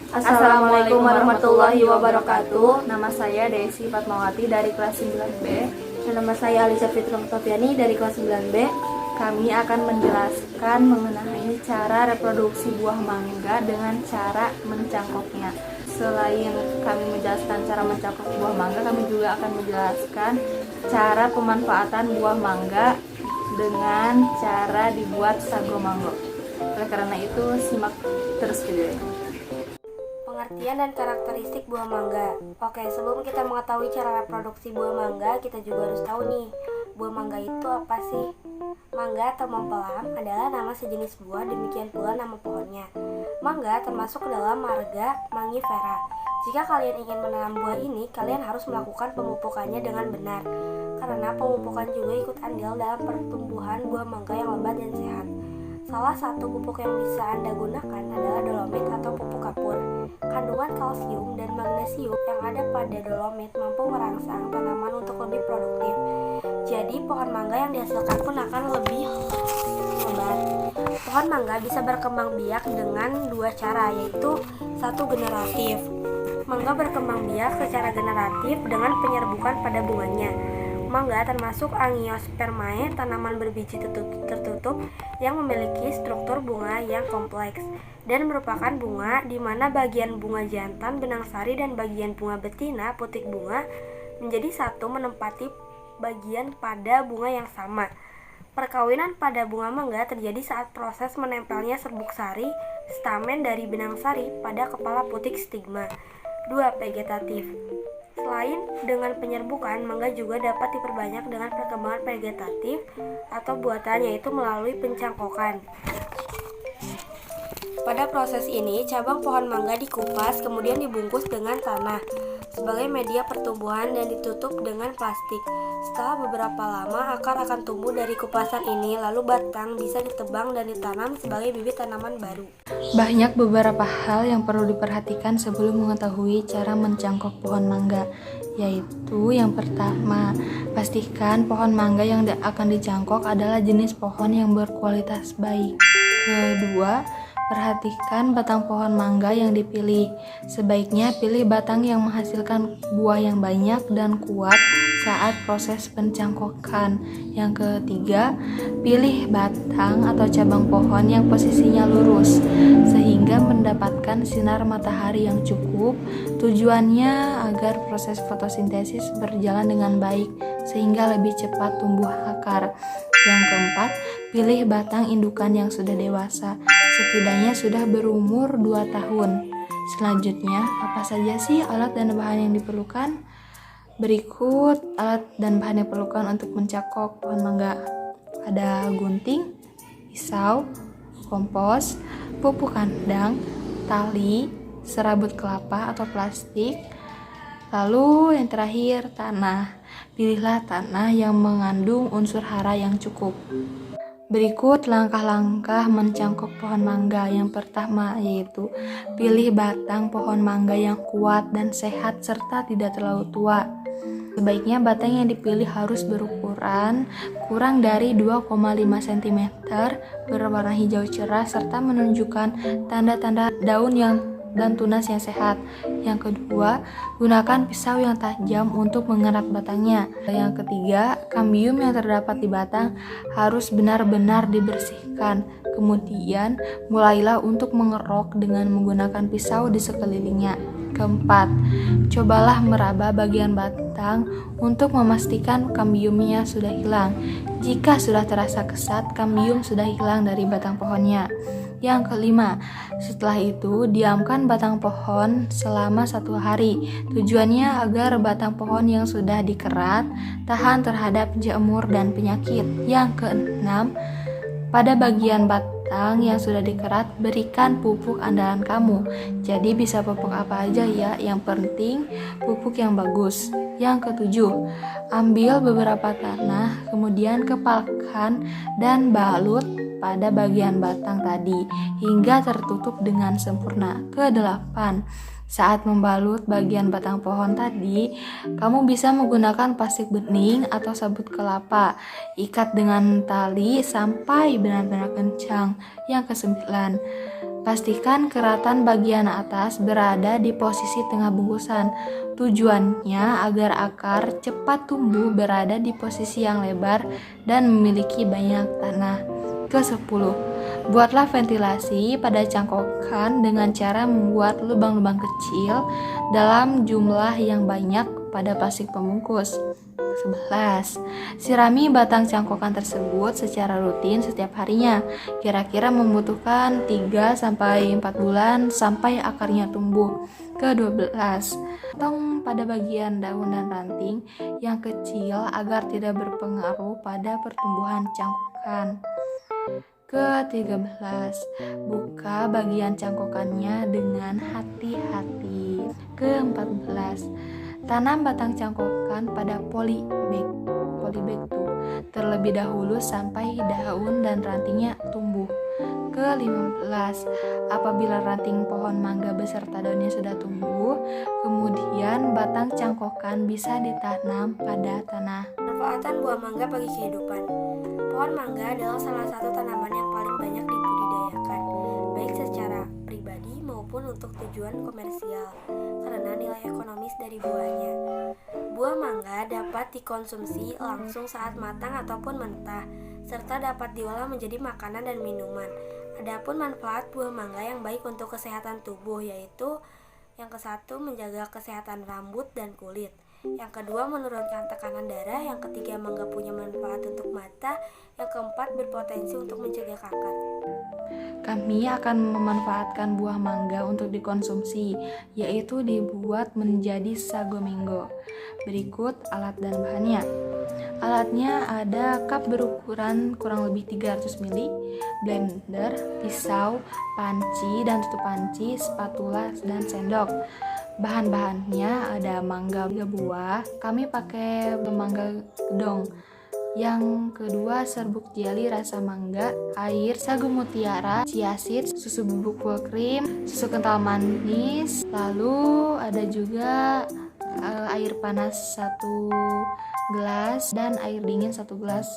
Assalamualaikum warahmatullahi wabarakatuh. Nama saya Desi Fatmawati dari kelas 9B. Dan nama saya Alisa Fitri Oktaviani dari kelas 9B. Kami akan menjelaskan mengenai cara reproduksi buah mangga dengan cara mencangkoknya. Selain kami menjelaskan cara mencangkok buah mangga, kami juga akan menjelaskan cara pemanfaatan buah mangga dengan cara dibuat sago mangga. Oleh karena itu, simak terus videonya. Pengertian dan karakteristik buah mangga. Oke, sebelum kita mengetahui cara reproduksi buah mangga, kita juga harus tahu nih, buah mangga itu apa sih? Mangga atau mempelem adalah nama sejenis buah, demikian pula nama pohonnya. Mangga termasuk ke dalam marga Mangifera. Jika kalian ingin menanam buah ini, kalian harus melakukan pemupukannya dengan benar, karena pemupukan juga ikut andil dalam pertumbuhan buah mangga yang lebat dan sehat. Salah satu pupuk yang bisa Anda gunakan adalah dolomit atau pupuk kapur. Kandungan kalsium dan magnesium yang ada pada dolomit mampu merangsang tanaman untuk lebih produktif. Jadi pohon mangga yang dihasilkan pun akan lebih lebat. Pohon mangga bisa berkembang biak dengan dua cara, yaitu satu generatif. Mangga berkembang biak secara generatif dengan penyerbukan pada bunganya. Mangga termasuk Angiospermae, tanaman berbiji tertutup yang memiliki struktur bunga yang kompleks dan merupakan bunga di mana bagian bunga jantan benang sari dan bagian bunga betina putik bunga menjadi satu menempati bagian pada bunga yang sama. Perkawinan pada bunga mangga terjadi saat proses menempelnya serbuk sari stamen dari benang sari pada kepala putik stigma. 2. Vegetatif. Selain dengan penyerbukan, mangga juga dapat diperbanyak dengan perkembangan vegetatif atau buatan, yaitu melalui pencangkokan. Pada proses ini, cabang pohon mangga dikupas kemudian dibungkus dengan tanah sebagai media pertumbuhan dan ditutup dengan plastik. Setelah beberapa lama, akar akan tumbuh dari kupasan ini, lalu batang bisa ditebang dan ditanam sebagai bibit tanaman baru. Banyak beberapa hal yang perlu diperhatikan sebelum mengetahui cara mencangkok pohon mangga, yaitu yang pertama, pastikan pohon mangga yang akan dicangkok adalah jenis pohon yang berkualitas baik. Kedua, perhatikan batang pohon mangga yang dipilih. Sebaiknya pilih batang yang menghasilkan buah yang banyak dan kuat saat proses pencangkokan. Yang ketiga, pilih batang atau cabang pohon yang posisinya lurus sehingga mendapatkan sinar matahari yang cukup. Tujuannya agar proses fotosintesis berjalan dengan baik sehingga lebih cepat tumbuh akar. Yang keempat, pilih batang indukan yang sudah dewasa, setidaknya sudah berumur 2 tahun. Selanjutnya, apa saja sih alat dan bahan yang diperlukan? Berikut alat dan bahan yang diperlukan untuk mencangkok pohon mangga. Ada gunting, pisau, kompos, pupuk kandang, tali, serabut kelapa atau plastik. Lalu yang terakhir, tanah. Pilihlah tanah yang mengandung unsur hara yang cukup. Berikut langkah-langkah mencangkok pohon mangga. Yang pertama yaitu pilih batang pohon mangga yang kuat dan sehat serta tidak terlalu tua. Sebaiknya batang yang dipilih harus berukuran kurang dari 2,5 cm, berwarna hijau cerah serta menunjukkan tanda-tanda daun dan tunas yang sehat. Yang kedua, gunakan pisau yang tajam untuk mengerat batangnya. Yang ketiga, kambium yang terdapat di batang harus benar-benar dibersihkan. Kemudian, mulailah untuk mengerok dengan menggunakan pisau di sekelilingnya. Keempat, cobalah meraba bagian batang untuk memastikan kambiumnya sudah hilang. Jika sudah terasa kesat, kambium sudah hilang dari batang pohonnya. Yang kelima, setelah itu diamkan batang pohon selama 1 hari. Tujuannya agar batang pohon yang sudah dikerat tahan terhadap jamur dan penyakit. Yang keenam, pada bagian batang yang sudah dikerat berikan pupuk andalan kamu. Jadi bisa pupuk apa aja ya, yang penting pupuk yang bagus. Yang ketujuh, ambil beberapa tanah, kemudian kepalkan dan balut pada bagian batang tadi hingga tertutup dengan sempurna. Kedelapan, saat membalut bagian batang pohon tadi, kamu bisa menggunakan plastik bening atau sabut kelapa. Ikat dengan tali sampai benar-benar kencang. Yang kesembilan, Pastikan keratan bagian atas berada di posisi tengah bungkusan. Tujuannya agar akar cepat tumbuh berada di posisi yang lebar dan memiliki banyak tanah. Ke-10. Buatlah ventilasi pada cangkokan dengan cara membuat lubang-lubang kecil dalam jumlah yang banyak pada plastik pembungkus. 11. Sirami batang cangkokan tersebut secara rutin setiap harinya. Kira-kira membutuhkan 3-4 bulan sampai akarnya tumbuh. Ke-12. Potong pada bagian daun dan ranting yang kecil agar tidak berpengaruh pada pertumbuhan cangkokan. Ke-13. Buka bagian cangkokannya dengan hati-hati. Ke-14. Tanam batang cangkokan pada polybag terlebih dahulu sampai daun dan rantingnya tumbuh. Ke-15. Apabila ranting pohon mangga beserta daunnya sudah tumbuh, kemudian batang cangkokan bisa ditanam pada tanah. Manfaatan buah mangga bagi kehidupan. Pohon mangga adalah salah satu tanaman yang paling banyak dibudidayakan, baik secara pribadi maupun untuk tujuan komersial, karena nilai ekonomis dari buahnya. Buah mangga dapat dikonsumsi langsung saat matang ataupun mentah, serta dapat diolah menjadi makanan dan minuman. Adapun manfaat buah mangga yang baik untuk kesehatan tubuh yaitu yang ke-1 menjaga kesehatan rambut dan kulit. Yang kedua menurunkan tekanan darah. Yang ketiga mangga punya manfaat untuk mata. Yang keempat berpotensi untuk mencegah kanker. Kami akan memanfaatkan buah mangga untuk dikonsumsi, yaitu dibuat menjadi sago minggo. Berikut alat dan bahannya. Alatnya ada cup berukuran kurang lebih 300 ml, blender, pisau, panci dan tutup panci, spatula dan sendok. Bahan-bahannya ada mangga 3 buah, kami pakai mangga gedong. Yang kedua serbuk jelly rasa mangga, air, sagu mutiara, chia seed, susu bubuk full cream, susu kental manis, lalu ada juga air panas 1 gelas dan air dingin 1 gelas.